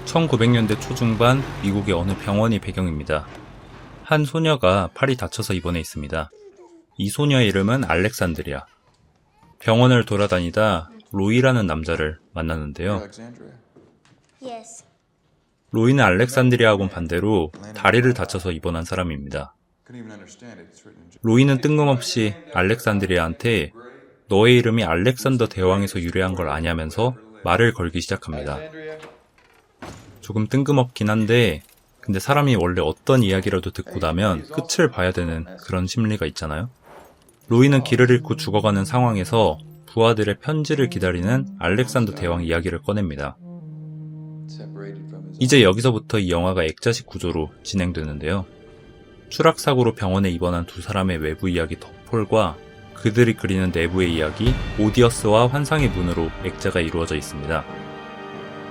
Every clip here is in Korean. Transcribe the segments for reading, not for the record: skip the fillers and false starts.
1900년대 초중반 미국의 어느 병원이 배경입니다. 한 소녀가 팔이 다쳐서 입원해 있습니다. 이 소녀의 이름은 알렉산드리아. 병원을 돌아다니다 로이라는 남자를 만나는데요. 로이는 알렉산드리아하고는 반대로 다리를 다쳐서 입원한 사람입니다. 로이는 뜬금없이 알렉산드리아한테 너의 이름이 알렉산더 대왕에서 유래한 걸 아냐면서 말을 걸기 시작합니다. 조금 뜬금없긴 한데 근데 사람이 원래 어떤 이야기라도 듣고 나면 끝을 봐야 되는 그런 심리가 있잖아요. 로이는 길을 잃고 죽어가는 상황에서 부하들의 편지를 기다리는 알렉산더 대왕 이야기를 꺼냅니다. 이제 여기서부터 이 영화가 액자식 구조로 진행되는데요. 추락사고로 병원에 입원한 두 사람의 외부 이야기 덕폴과 그들이 그리는 내부의 이야기 오디어스와 환상의 문으로 액자가 이루어져 있습니다.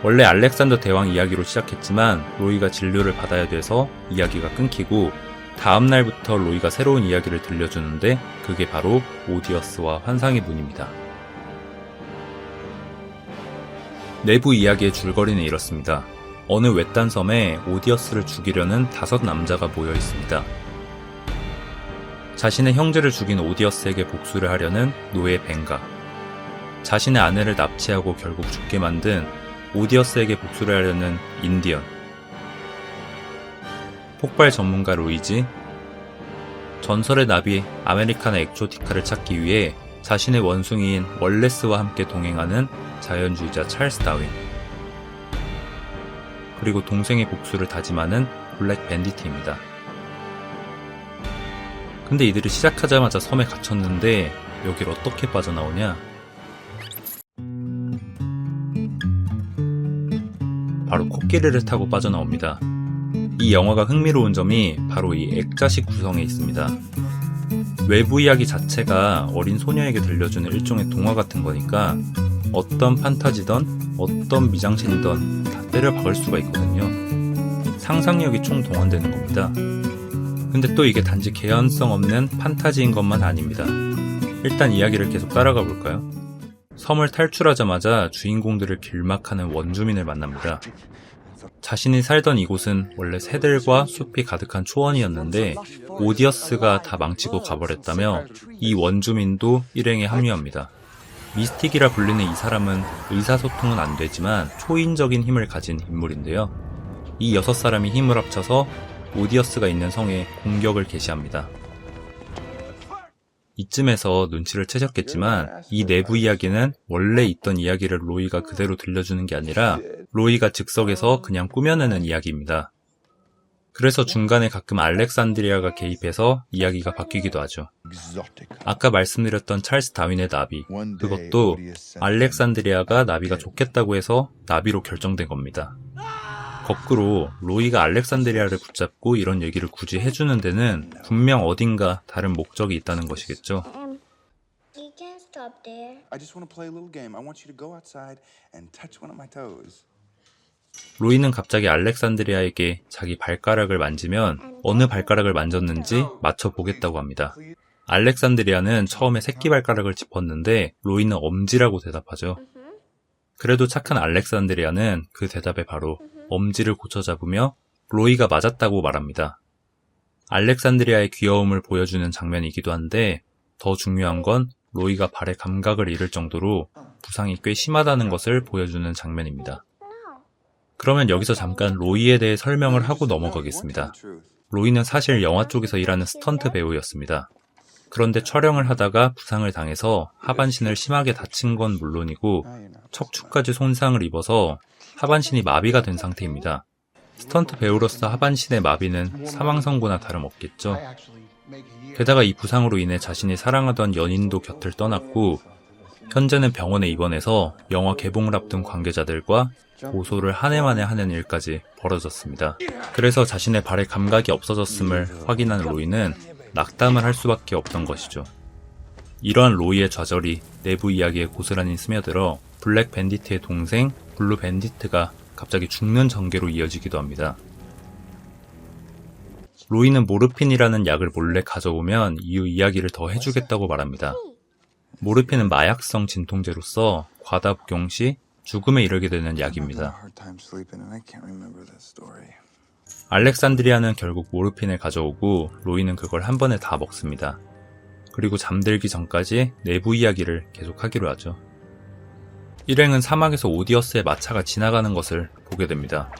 원래 알렉산더 대왕 이야기로 시작했지만 로이가 진료를 받아야 돼서 이야기가 끊기고 다음 날부터 로이가 새로운 이야기를 들려주는데 그게 바로 오디어스와 환상의 문입니다. 내부 이야기의 줄거리는 이렇습니다. 어느 외딴 섬에 오디어스를 죽이려는 5 남자가 모여 있습니다. 자신의 형제를 죽인 오디어스에게 복수를 하려는 노예 벤가, 자신의 아내를 납치하고 결국 죽게 만든 오디어스에게 복수를 하려는 인디언, 폭발 전문가 루이지, 전설의 나비 아메리카나 엑조티카를 찾기 위해 자신의 원숭이인 월레스와 함께 동행하는 자연주의자 찰스 다윈, 그리고 동생의 복수를 다짐하는 블랙 밴디트입니다. 근데 이들이 시작하자마자 섬에 갇혔는데 여길 어떻게 빠져나오냐? 바로 코끼리를 타고 빠져나옵니다. 이 영화가 흥미로운 점이 바로 이 액자식 구성에 있습니다. 외부 이야기 자체가 어린 소녀에게 들려주는 일종의 동화 같은 거니까 어떤 판타지든 어떤 미장센이든 다 때려 박을 수가 있거든요. 상상력이 총동원되는 겁니다. 근데 또 이게 단지 개연성 없는 판타지인 것만 아닙니다. 일단 이야기를 계속 따라가 볼까요? 섬을 탈출하자마자 주인공들을 길막하는 원주민을 만납니다. 자신이 살던 이곳은 원래 새들과 숲이 가득한 초원이었는데 오디어스가 다 망치고 가버렸다며 이 원주민도 일행에 합류합니다. 미스틱이라 불리는 이 사람은 의사소통은 안 되지만 초인적인 힘을 가진 인물인데요. 이 6사람이 힘을 합쳐서 오디어스가 있는 성에 공격을 개시합니다. 이쯤에서 눈치를 채셨겠지만 이 내부 이야기는 원래 있던 이야기를 로이가 그대로 들려주는 게 아니라 로이가 즉석에서 그냥 꾸며내는 이야기입니다. 그래서 중간에 가끔 알렉산드리아가 개입해서 이야기가 바뀌기도 하죠. 아까 말씀드렸던 찰스 다윈의 나비, 그것도 알렉산드리아가 나비가 좋겠다고 해서 나비로 결정된 겁니다. 거꾸로 로이가 알렉산드리아를 붙잡고 이런 얘기를 굳이 해주는 데는 분명 어딘가 다른 목적이 있다는 것이겠죠. 로이는 갑자기 알렉산드리아에게 자기 발가락을 만지면 어느 발가락을 만졌는지 맞춰보겠다고 합니다. 알렉산드리아는 처음에 새끼 발가락을 짚었는데 로이는 엄지라고 대답하죠. 그래도 착한 알렉산드리아는 그 대답에 바로 엄지를 고쳐 잡으며 로이가 맞았다고 말합니다. 알렉산드리아의 귀여움을 보여주는 장면이기도 한데 더 중요한 건 로이가 발의 감각을 잃을 정도로 부상이 꽤 심하다는 것을 보여주는 장면입니다. 그러면 여기서 잠깐 로이에 대해 설명을 하고 넘어가겠습니다. 로이는 사실 영화 쪽에서 일하는 스턴트 배우였습니다. 그런데 촬영을 하다가 부상을 당해서 하반신을 심하게 다친 건 물론이고 척추까지 손상을 입어서 하반신이 마비가 된 상태입니다. 스턴트 배우로서 하반신의 마비는 사망 선고나 다름없겠죠. 게다가 이 부상으로 인해 자신이 사랑하던 연인도 곁을 떠났고 현재는 병원에 입원해서 영화 개봉을 앞둔 관계자들과 고소를 한 해 만에 하는 일까지 벌어졌습니다. 그래서 자신의 발의 감각이 없어졌음을 확인한 로이는 낙담을 할 수밖에 없던 것이죠. 이러한 로이의 좌절이 내부 이야기에 고스란히 스며들어 블랙 밴디트의 동생 블루 밴디트가 갑자기 죽는 전개로 이어지기도 합니다. 로이는 모르핀이라는 약을 몰래 가져오면 이후 이야기를 더 해주겠다고 말합니다. 모르핀은 마약성 진통제로서 과다 복용 시 죽음에 이르게 되는 약입니다. 알렉산드리아는 결국 모르핀을 가져오고 로이는 그걸 한 번에 다 먹습니다. 그리고 잠들기 전까지 내부 이야기를 계속하기로 하죠. 일행은 사막에서 오디어스의 마차가 지나가는 것을 보게 됩니다.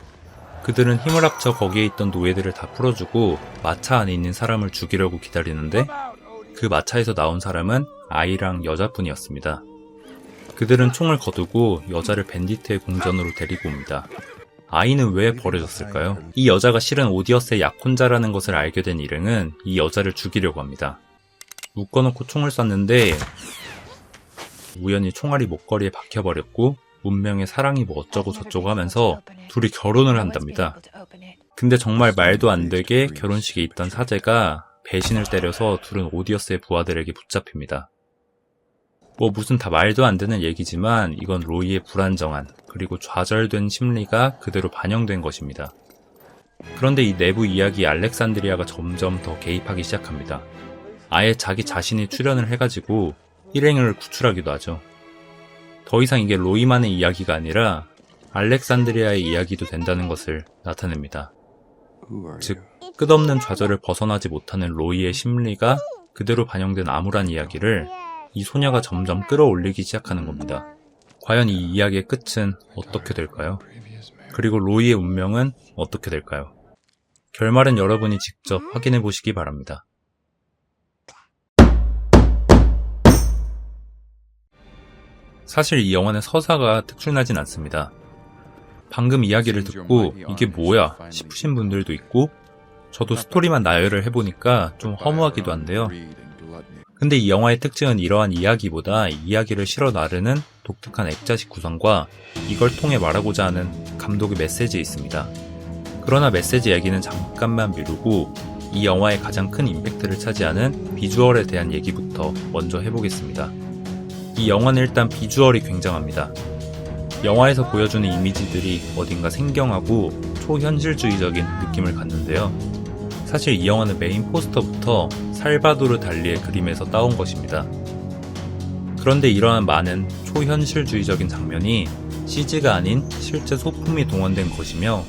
그들은 힘을 합쳐 거기에 있던 노예들을 다 풀어주고 마차 안에 있는 사람을 죽이려고 기다리는데 그 마차에서 나온 사람은 아이랑 여자뿐이었습니다. 그들은 총을 거두고 여자를 밴디트의 궁전으로 데리고 옵니다. 아이는 왜 버려졌을까요? 이 여자가 실은 오디어스의 약혼자라는 것을 알게 된 일행은 이 여자를 죽이려고 합니다. 묶어놓고 총을 쐈는데 우연히 총알이 목걸이에 박혀버렸고 운명의 사랑이 뭐 어쩌고 저쩌고 하면서 둘이 결혼을 한답니다. 근데 정말 말도 안 되게 결혼식에 있던 사제가 배신을 때려서 둘은 오디어스의 부하들에게 붙잡힙니다. 뭐 무슨 다 말도 안 되는 얘기지만 이건 로이의 불안정한 그리고 좌절된 심리가 그대로 반영된 것입니다. 그런데 이 내부 이야기에 알렉산드리아가 점점 더 개입하기 시작합니다. 아예 자기 자신이 출연을 해가지고 일행을 구출하기도 하죠. 더 이상 이게 로이만의 이야기가 아니라 알렉산드리아의 이야기도 된다는 것을 나타냅니다. 즉, 끝없는 좌절을 벗어나지 못하는 로이의 심리가 그대로 반영된 암울한 이야기를 이 소녀가 점점 끌어올리기 시작하는 겁니다. 과연 이 이야기의 끝은 어떻게 될까요? 그리고 로이의 운명은 어떻게 될까요? 결말은 여러분이 직접 확인해 보시기 바랍니다. 사실 이 영화는 서사가 특출나진 않습니다. 방금 이야기를 듣고 이게 뭐야 싶으신 분들도 있고 저도 스토리만 나열을 해보니까 좀 허무하기도 한데요. 근데 이 영화의 특징은 이러한 이야기보다 이야기를 실어 나르는 독특한 액자식 구성과 이걸 통해 말하고자 하는 감독의 메시지에 있습니다. 그러나 메시지 얘기는 잠깐만 미루고 이 영화의 가장 큰 임팩트를 차지하는 비주얼에 대한 얘기부터 먼저 해보겠습니다. 이 영화는 일단 비주얼이 굉장합니다. 영화에서 보여주는 이미지들이 어딘가 생경하고 초현실주의적인 느낌을 갖는데요. 사실 이 영화는 메인 포스터부터 살바도르 달리의 그림에서 따온 것입니다. 그런데 이러한 많은 초현실주의적인 장면이 CG가 아닌 실제 소품이 동원된 것이며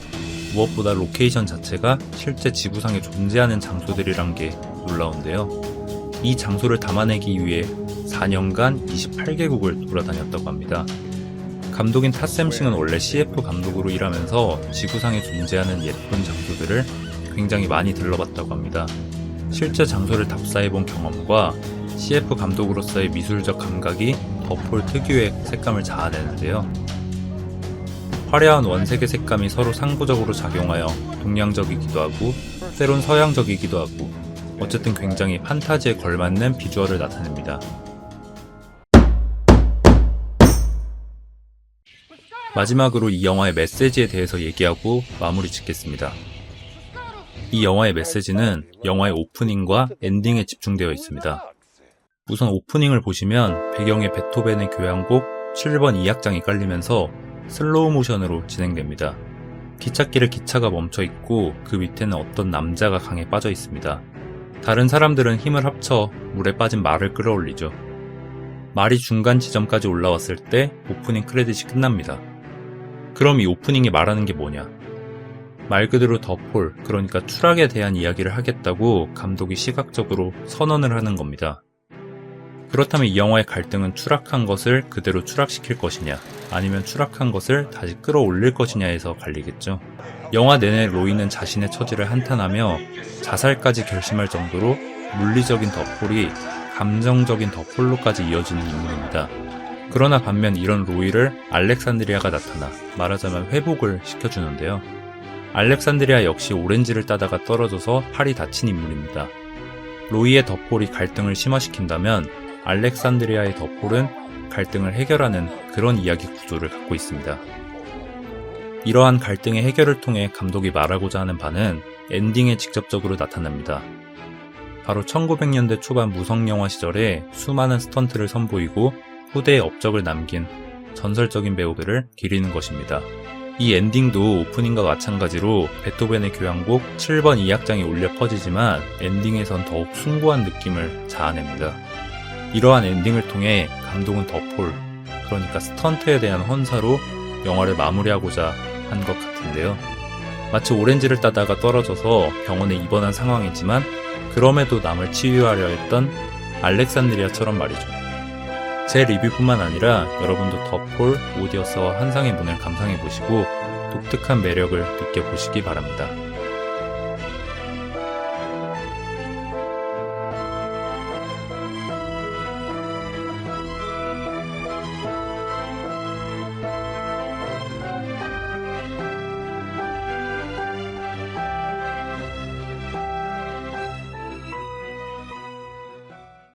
무엇보다 로케이션 자체가 실제 지구상에 존재하는 장소들이란 게 놀라운데요. 이 장소를 담아내기 위해 4년간 28개국을 돌아다녔다고 합니다. 감독인 타샘싱은 원래 CF 감독으로 일하면서 지구상에 존재하는 예쁜 장소들을 굉장히 많이 들러봤다고 합니다. 실제 장소를 답사해본 경험과 CF 감독으로서의 미술적 감각이 더폴 특유의 색감을 자아내는데요. 화려한 원색의 색감이 서로 상부적으로 작용하여 동양적이기도 하고 때론 서양적이기도 하고 어쨌든 굉장히 판타지에 걸맞는 비주얼을 나타냅니다. 마지막으로 이 영화의 메시지에 대해서 얘기하고 마무리 짓겠습니다. 이 영화의 메시지는 영화의 오프닝과 엔딩에 집중되어 있습니다. 우선 오프닝을 보시면 배경에 베토벤의 교향곡 7번 2악장이 깔리면서 슬로우 모션으로 진행됩니다. 기찻길에 기차가 멈춰 있고 그 밑에는 어떤 남자가 강에 빠져 있습니다. 다른 사람들은 힘을 합쳐 물에 빠진 말을 끌어올리죠. 말이 중간 지점까지 올라왔을 때 오프닝 크레딧이 끝납니다. 그럼 이 오프닝이 말하는 게 뭐냐? 말 그대로 더폴, 그러니까 추락에 대한 이야기를 하겠다고 감독이 시각적으로 선언을 하는 겁니다. 그렇다면 이 영화의 갈등은 추락한 것을 그대로 추락시킬 것이냐, 아니면 추락한 것을 다시 끌어올릴 것이냐에서 갈리겠죠. 영화 내내 로이는 자신의 처지를 한탄하며 자살까지 결심할 정도로 물리적인 더폴이 감정적인 더폴로까지 이어지는 인물입니다. 그러나 반면 이런 로이를 알렉산드리아가 나타나 말하자면 회복을 시켜주는데요. 알렉산드리아 역시 오렌지를 따다가 떨어져서 팔이 다친 인물입니다. 로이의 더폴이 갈등을 심화시킨다면 알렉산드리아의 더폴은 갈등을 해결하는 그런 이야기 구조를 갖고 있습니다. 이러한 갈등의 해결을 통해 감독이 말하고자 하는 바는 엔딩에 직접적으로 나타납니다. 바로 1900년대 초반 무성영화 시절에 수많은 스턴트를 선보이고 후대에 업적을 남긴 전설적인 배우들을 기리는 것입니다. 이 엔딩도 오프닝과 마찬가지로 베토벤의 교향곡 7번 2악장이 울려 퍼지지만 엔딩에선 더욱 숭고한 느낌을 자아냅니다. 이러한 엔딩을 통해 감독은 더폴, 그러니까 스턴트에 대한 헌사로 영화를 마무리하고자 한 것 같은데요. 마치 오렌지를 따다가 떨어져서 병원에 입원한 상황이지만 그럼에도 남을 치유하려 했던 알렉산드리아처럼 말이죠. 제 리뷰뿐만 아니라 여러분도 더 폴, 오디어스와 환상의 문을 감상해보시고 독특한 매력을 느껴보시기 바랍니다.